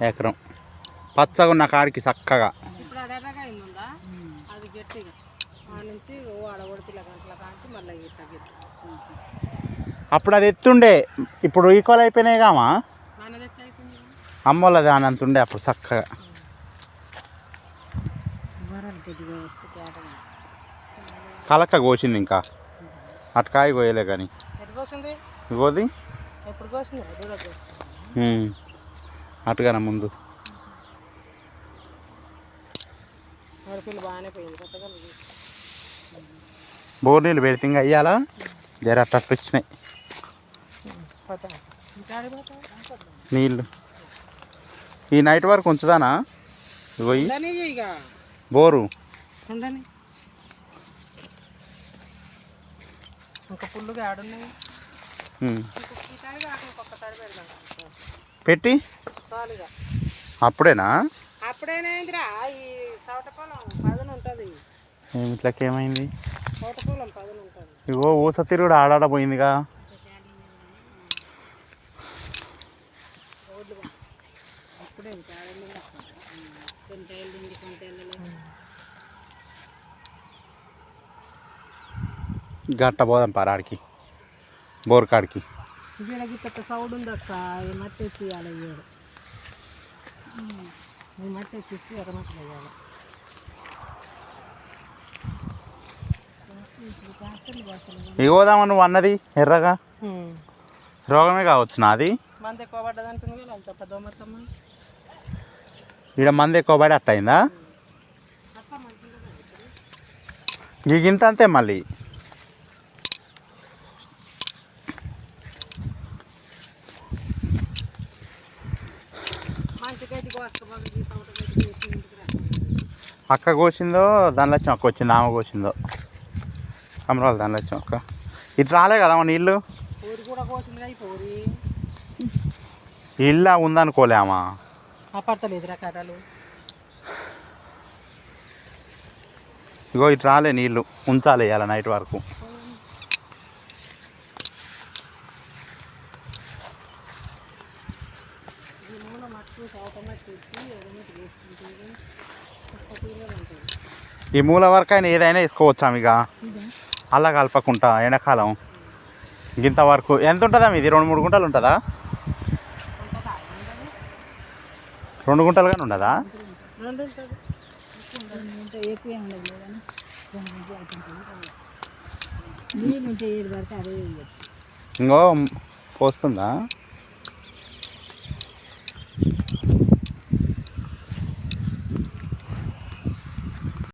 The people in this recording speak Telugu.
ఎకరం పచ్చగా ఉన్న కాడికి చక్కగా అప్పుడు అది ఎత్తుండే ఇప్పుడు ఈక్వల్ అయిపోయినాయి కామా అమ్మోళ్ళది అని అంత ఉండే అప్పుడు చక్కగా కలక్క కోసింది ఇంకా అటకాయ కోయలే కానీ గోది అటుగాన ముందు బోర్ నీళ్ళు పెడితే ఇంకా అయ్యాలా జర అట్టు వచ్చినాయి నీళ్ళు ఈ నైట్ వరకు ఉంచుదానా పోయి బోరు పెట్టి అప్పుడేనా ఇట్లకేమైంది ఇగో ఊస తిరుగుడు ఆడాడ పోయిందిగా గట్ట పోదాం పారాడికి బోర్ కాడికి సౌడ్ ఉంది అక్క మట్టి ఎత్తియాలి మట్టి ఎత్తిసి ఎర్రమట్టి వేయాలి ఇగోదామా నువ్వు అన్నది ఎర్రగా రోగమే కావచ్చు నాది ఈడ మంది ఎక్కువ పడి అట్ట అయిందా గింత అంతే మళ్ళీ అక్క కోసిందో దాని లక్ష్యం అక్క వచ్చింది ఆమె కోసిందో కమరాలు దాని లక్ష్యం అక్క ఇటు రాలే కదమ్మా నీళ్ళు ఇల్లు ఉందనుకోలేమా ఇగో ఇటు రాలే నీళ్ళు ఉంచాలి ఇవాళ నైట్ వరకు ఈ మూల వరకు అయినా ఏదైనా వేసుకోవచ్చాము ఇక అలా కలపకుండా ఎండాకాలం ఇంత వరకు ఎంత ఉంటుందా ఇది 2-3 గుంటలు ఉంటుందా 2 గుంటలు కానీ ఉండదా ఇంకో పోస్తుందా